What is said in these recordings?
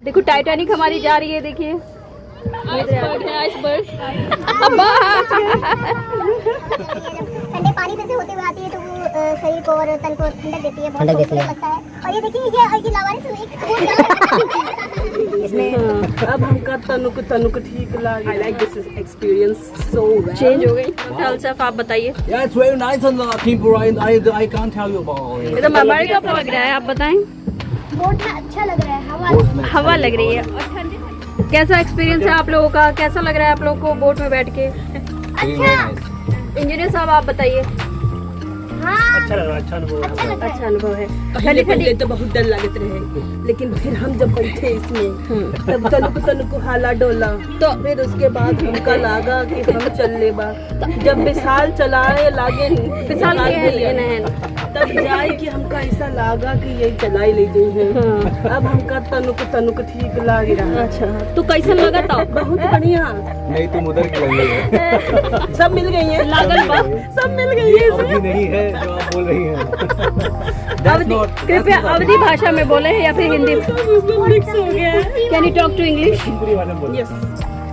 देखो टाइटैनिक हमारी जा रही है, देखिए आइसबर्ग। ठंडे पानी में से होते हुए आती है तो वो शरीर को और तन को ठंडक देती है, बहुत खूबसूरत लगता है। और ये देखिए ये लावारिस इसमें अब हमका तनुक ठीक लगा। I like this experience so well. Change हो गई। साहब आप बताइए। Yeah, it's very nice and people, I can't tell you about it. एकदम अमेरिका का लग रहा है, आप बताएं। बोट में अच्छा लग रहा है, हवा लग रही है और ठंडी। कैसा एक्सपीरियंस है आप लोगों का, कैसा लग रहा है आप लोगों को बोट में बैठ के? इंजीनियर साहब आप बताइए। अच्छा लग रहा है, अच्छा अनुभव है। अच्छा अनुभव है। पहले तो बहुत डर लगते रहे, लेकिन फिर हम जब बैठे इसमें तब तनुक हाला डोला, तो फिर उसके बाद हमका लगा कि हम चलने बा। जब विशाल चलाए लागे विशाल तब जाए कि हमका ऐसा लगा कि यही चलाई ले गई है। अब हमका तनुक ठीक लग रहा है। अच्छा, तो कैसा लगा था? बहुत बढ़िया। नहीं, तुम उधर की लग रही है। सब मिल गई है, लागल बा। सब मिल गई है। अवधि नहीं है जो आप बोल रही हैं। कृपया अवधी भाषा में बोले या फिर हिंदी में? मिक्स हो गया है। Can you talk to English? Yes,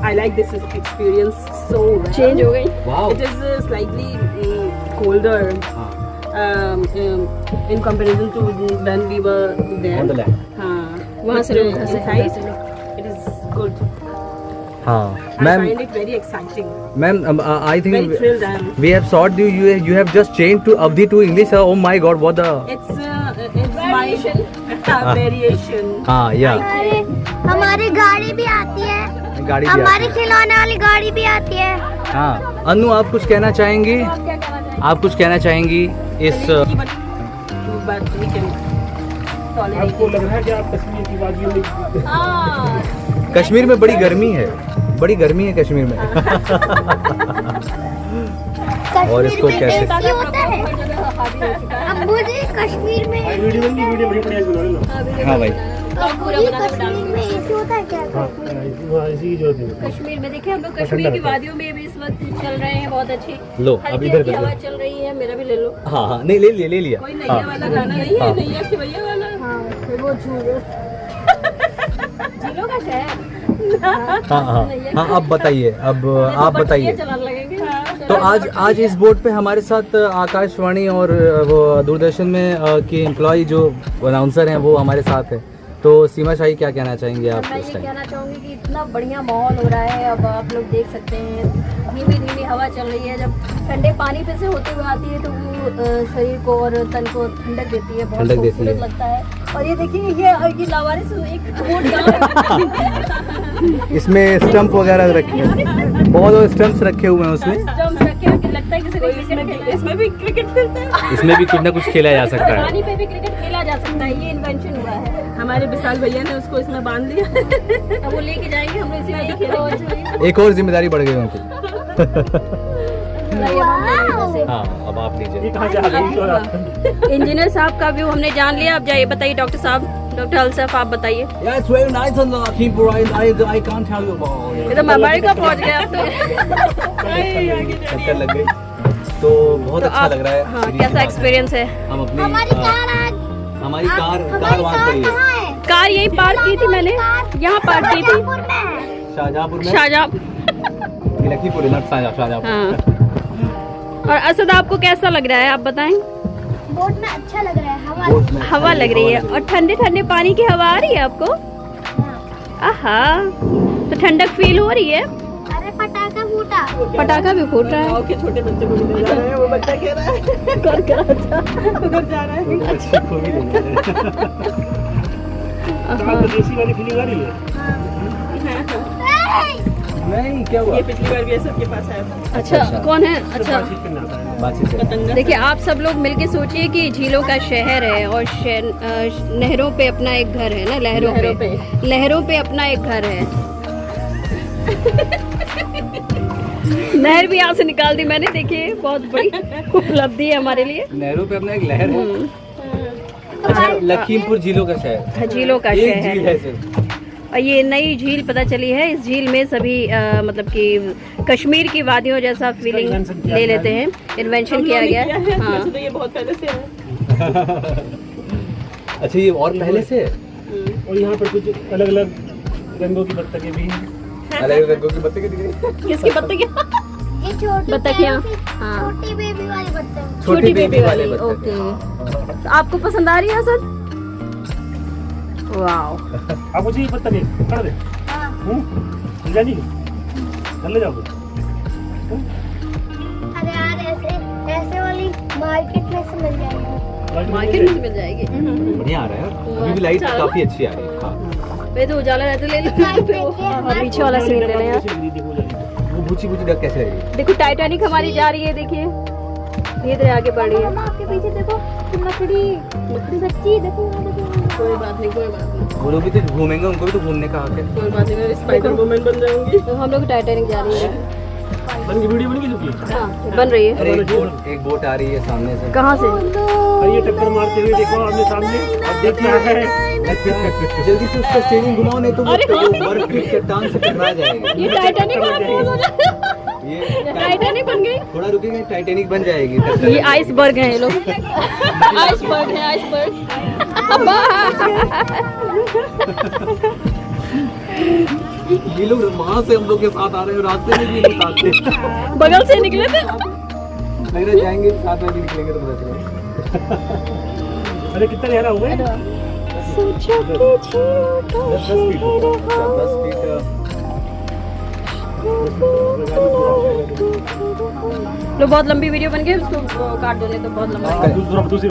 I like this experience so well. Change हो गई। Wow. It is slightly colder in comparison to when we were there. On the land. वहाँ से लोग उधर से It is good. हाँ, I ma'am, find it very exciting. Ma'am, I Very think thrilled I am. we have sought you have just changed to Avdi to English. Oh my God, what the? It's my variation. हाँ, yeah. हमारी गाड़ी भी आती है, गाड़ी भी हमारी आती है। खिलौने वाली गाड़ी भी आती है। हाँ, अनु आप कुछ कहना चाहेंगी? आप कुछ कहना चाहेंगी इस? But we can tolerate. आपको लग रहा है कि आप कश्मीर की वादियों में कश्मीर में बड़ी गर्मी है, बड़ी गर्मी है कश्मीर में। और इसको कश्मीर में कैसे? ऐसी होता है। अब मुझे कश्मीर में वीडियो बड़ी बढ़िया बना रहे ना। हाँ भाई, कश्मीर में ऐसी होता है क्या? इसी की जरूरत है। कश्मीर में देखिए, हम लोग कश्मीर की वादियों में भी इस वक्त चल रहे हैं, बहुत अच्छी लो, अब हल्की इधर हल्की कर लो। हवा चल रही है। मेरा भी ले लो। हाँ हाँ, नहीं ले लिया। कोई नैया वाला गाना नहीं है, नैया के भैया वाला। वो झीलों का शहर। हाँ हाँ हाँ, अब बताइए, अब आप बताइए। चलाने लगेंगे। तो आज इस बोर्ड पे हमारे साथ आकाशवाणी और वो दूरदर्शन में की एम्प्लॉय जो अनाउंसर हैं वो हमारे साथ है। तो सीमा शाही क्या कहना चाहेंगे आप मैं इस ये टाइम? कहना चाहूँगी कि इतना बढ़िया माहौल हो रहा है। अब आप लोग देख सकते हैं, धीमी धीमी हवा चल रही है। जब ठंडे पानी पे से होते हुए आती है तो वो शरीर को और तन को ठंडक देती है, बहुत ठंडक देती खूबसूरत है। लगता है। और ये देखिए, ये लावारिस एक बोट जा रही है। इसमें स्टंप वगैरह रखे हैं, बहुत स्टंप्स रखे हुए हैं उसमें। जम्प रखे हैं कि लगता है किसी को इसमें भी क्रिकेट खेलते हैं। इसमें भी कुछ ना कुछ खेला जा सकता है। पानी पे भी क्रिकेट खेला जा सकता है, ये इन्वेंशन हुआ है। हमारे विशाल भैया ने उसको इसमें बांध लिया। अब वो लेके जाएंगे, हम लोग इसी में खेलेंगे। एक और जिम्मेदारी बढ़ गई उनकी। हाँ, अब आप लीजिए। कहाँ जा रही है? इंजीनियर साहब का व्यू हमने जान लिया। अब जाइए बताइए डॉक्टर साहब, डॉक्टर अलसफ आप बताइए। Yeah, it's very nice and people, I can't tell you about it. एकदम अमेरिका पहुंच गए आप तो। चक्कर लग गई। तो बहुत अच्छा लग रहा है। हाँ, कैसा एक्सपीरियंस है? हम अपनी हमारी कार आज हमारी कार हमारी वहाँ कार खड़ी है कहाँ है? कार यही पार्क की थी मैंने, यहाँ पार्क की थी। शाहजहाँपुर में है। शाहजहाँपुर में। शाहजहाँ। लखीपुर नट शाहजहाँपुर। हाँ। और असद आपको कैसा लग रहा है, आप बताएं? बोट में अच्छा लग रहा है, बोट में हवा लग रही है और ठंडे ठंडे पानी की हवा आ रही है आपको। आहा, तो ठंडक फील हो रही है। अरे पटाखा फूटा। पटाखा भी फूट रहा है। गाँव के छोटे बच्चे को भी ले जा रहे हैं, वो बच्चा कह रहा है उधर जा रहा है। देसी वाली फीलिंग आ रही है। नहीं, क्या हुआ? ये पिछली बार भी सबके पास आया था। अच्छा, कौन है? अच्छा, बातचीत करना आता है। बातचीत से। पतंगा। देखिए आप सब लोग मिलके सोचिए कि झीलों का शहर है और नहरों पे अपना एक घर है ना, लहरों पे अपना एक घर है। नहर भी यहाँ से निकाल दी मैंने, देखिए बहुत बड़ी उपलब्धि है हमारे लिए। नहरों पे अपना एक लहर है। अच्छा, लखीमपुर झीलों का शहर। झीलों का एक शहर झील है सिर्फ। और ये नई झील पता चली है। इस झील में सभी मतलब कि कश्मीर की वादियों जैसा फीलिंग ले लेते हैं। इन्वेंशन किया गया है। हाँ, तो ये बहुत पहले से है। अच्छा, ये और पहले से है? और यहाँ पर कुछ अलग अलग रंगों की बत्तखें भी हैं। अलग रंगों की बत्तखें दिख रही हैं। किसकी बत्तख? ये छोटी बत्तखियाँ, पैरों की हाँ। छोटी बेबी वाली बत्तख। छोटी बेबी वाली, बत्तखें। ओके। तो आपको पसंद आ रही है असद? वाओ। आप मुझे ये बत्तखें कर दे। हाँ। ले जानी ले जाओगे। अरे यार ऐसे ऐसे वाली मार्केट में से मिल जाएगी। मार्केट में मिल जाएगी। बढ़िया आ रहा है, अभी भी लाइट काफी अच्छी आ रही है। हाँ। वे तो उजाला रहते ले लो। और पीछे वाला सीन ले लें यार। वो बूची बूची डक कैसे रही है? देखो टाइटैनिक हमारी जा रही है, देखिए धीरे धीरे आगे बढ़ रही है। मम्मा आपके पीछे देखो लकड़ी सच्ची देखो कोई बात नहीं, कोई बात नहीं, वो लोग भी तो घूमेंगे, उनको भी तो घूमने का हक है। कोई बात नहीं, मैं स्पाइडर वुमन बन जाऊंगी। तो हम लोग टाइटैनिक जा रही है। बन की वीडियो बन गई चुकी है। हाँ बन रही है। अरे एक बोट आ रही है सामने से। कहाँ से? और ये टक्कर मारते हुए देखो आमने सामने और देख क्या है। जल्दी से उसका स्टीयरिंग घुमाओ, नहीं तो वो बर्फ की चट्टान से टकरा जाएगी। ये टाइटैनिक ये टाइटैनिक बन गई। थोड़ा रुकेंगे टाइटैनिक बन जाएगी। ये आइसबर्ग है ये लोग। आइसबर्ग है, आइसबर्ग। ये लोग वहाँ से हम लोग के साथ आ रहे हैं, रास्ते में भी लोग आते हैं। बगल से निकले थे। नहीं रह जाएंगे, साथ में भी निकलेंगे तो पता चलेगा। अरे कितना गहरा हुआ है। 10 फीट लो बहुत लंबी वीडियो बन गई, उसको काट दो नहीं तो बहुत लंबा। दूसरा दूसरी